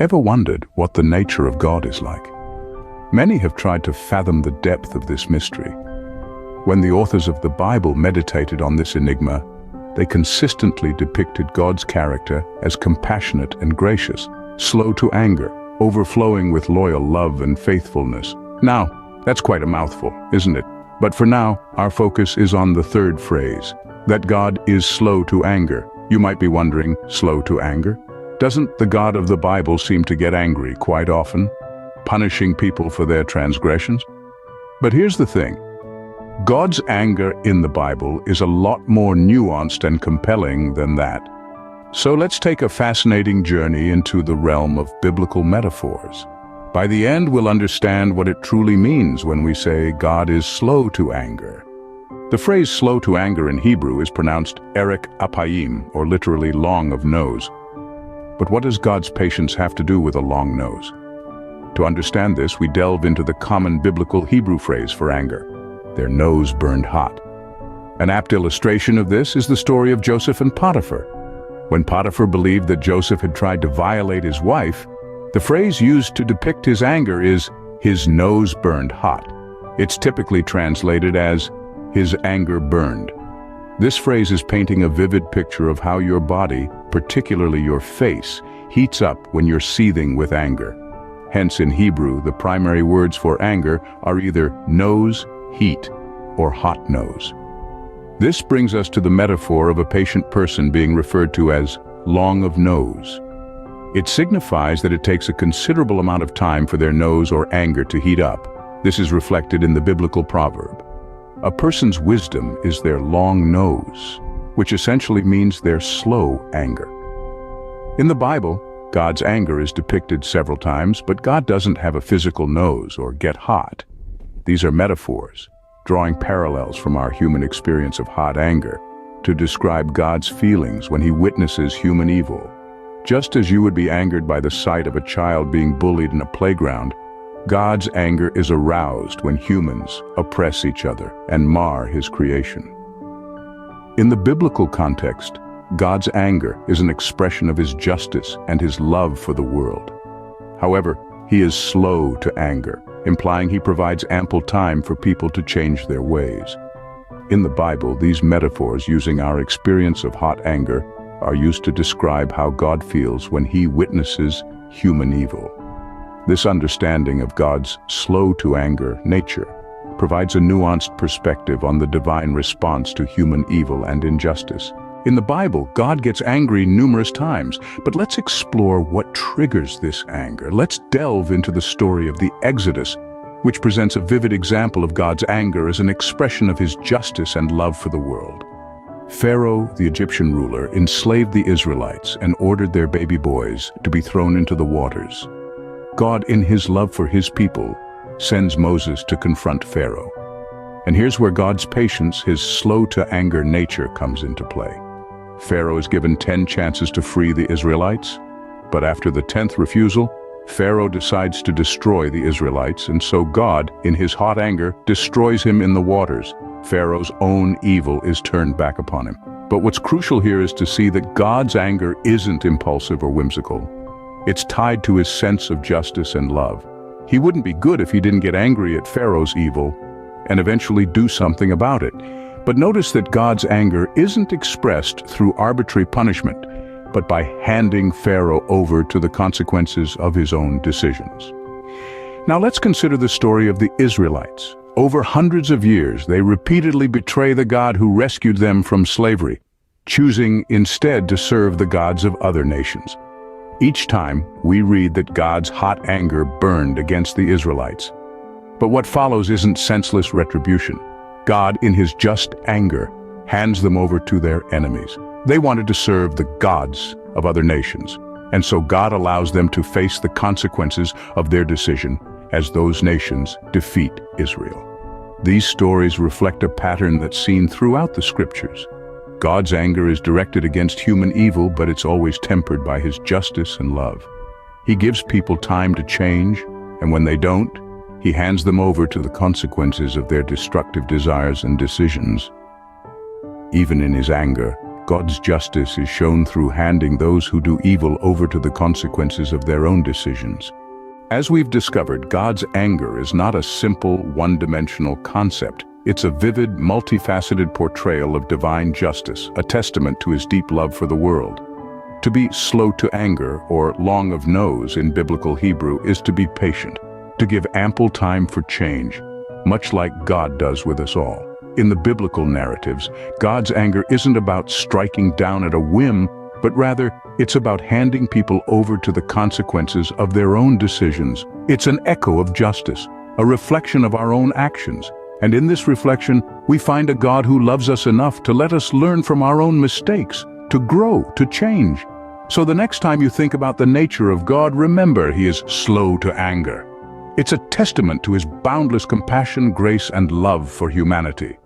Ever wondered what the nature of God is like? Many have tried to fathom the depth of this mystery. When the authors of the Bible meditated on this enigma, they consistently depicted God's character as compassionate and gracious, slow to anger, overflowing with loyal love and faithfulness. Now, that's quite a mouthful, isn't it? But for now, our focus is on the third phrase, that God is slow to anger. You might be wondering, slow to anger? Doesn't the God of the Bible seem to get angry quite often, punishing people for their transgressions? But here's the thing. God's anger in the Bible is a lot more nuanced and compelling than that. So let's take a fascinating journey into the realm of biblical metaphors. By the end, we'll understand what it truly means when we say God is slow to anger. The phrase slow to anger in Hebrew is pronounced erek apayim, or literally long of nose. But what does God's patience have to do with a long nose? To understand this, we delve into the common biblical Hebrew phrase for anger. Their nose burned hot. An apt illustration of this is the story of Joseph and Potiphar. When Potiphar believed that Joseph had tried to violate his wife, the phrase used to depict his anger is, his nose burned hot. It's typically translated as, his anger burned. This phrase is painting a vivid picture of how your body, particularly your face, heats up when you're seething with anger. Hence, in Hebrew, the primary words for anger are either nose, heat, or hot nose. This brings us to the metaphor of a patient person being referred to as long of nose. It signifies that it takes a considerable amount of time for their nose or anger to heat up. This is reflected in the biblical proverb. A person's wisdom is their long nose, which essentially means their slow anger. In the Bible, God's anger is depicted several times, but God doesn't have a physical nose or get hot. These are metaphors, drawing parallels from our human experience of hot anger to describe God's feelings when he witnesses human evil. Just as you would be angered by the sight of a child being bullied in a playground, God's anger is aroused when humans oppress each other and mar his creation. In the biblical context, God's anger is an expression of his justice and his love for the world. However, he is slow to anger, implying he provides ample time for people to change their ways. In the Bible, these metaphors using our experience of hot anger are used to describe how God feels when he witnesses human evil. This understanding of God's slow-to-anger nature provides a nuanced perspective on the divine response to human evil and injustice. In the Bible, God gets angry numerous times, but let's explore what triggers this anger. Let's delve into the story of the Exodus, which presents a vivid example of God's anger as an expression of his justice and love for the world. Pharaoh, the Egyptian ruler, enslaved the Israelites and ordered their baby boys to be thrown into the waters. God, in his love for his people, sends Moses to confront Pharaoh. And here's where God's patience, his slow-to-anger nature, comes into play. Pharaoh is given 10 chances to free the Israelites, but after the 10th refusal, Pharaoh decides to destroy the Israelites, and so God, in his hot anger, destroys him in the waters. Pharaoh's own evil is turned back upon him. But what's crucial here is to see that God's anger isn't impulsive or whimsical. It's tied to his sense of justice and love. He wouldn't be good if he didn't get angry at Pharaoh's evil and eventually do something about it. But notice that God's anger isn't expressed through arbitrary punishment, but by handing Pharaoh over to the consequences of his own decisions. Now let's consider the story of the Israelites. Over hundreds of years, they repeatedly betray the God who rescued them from slavery, choosing instead to serve the gods of other nations. Each time, we read that God's hot anger burned against the Israelites. But what follows isn't senseless retribution. God, in his just anger, hands them over to their enemies. They wanted to serve the gods of other nations, and so God allows them to face the consequences of their decision as those nations defeat Israel. These stories reflect a pattern that's seen throughout the scriptures. God's anger is directed against human evil, but it's always tempered by his justice and love. He gives people time to change, and when they don't, he hands them over to the consequences of their destructive desires and decisions. Even in his anger, God's justice is shown through handing those who do evil over to the consequences of their own decisions. As we've discovered, God's anger is not a simple, one-dimensional concept. It's a vivid, multifaceted portrayal of divine justice, a testament to his deep love for the world. To be slow to anger, or long of nose in biblical Hebrew, is to be patient, to give ample time for change, much like God does with us all. In the biblical narratives, God's anger isn't about striking down at a whim, but rather, it's about handing people over to the consequences of their own decisions. It's an echo of justice, a reflection of our own actions. And in this reflection, we find a God who loves us enough to let us learn from our own mistakes, to grow, to change. So the next time you think about the nature of God, remember he is slow to anger. It's a testament to his boundless compassion, grace, and love for humanity.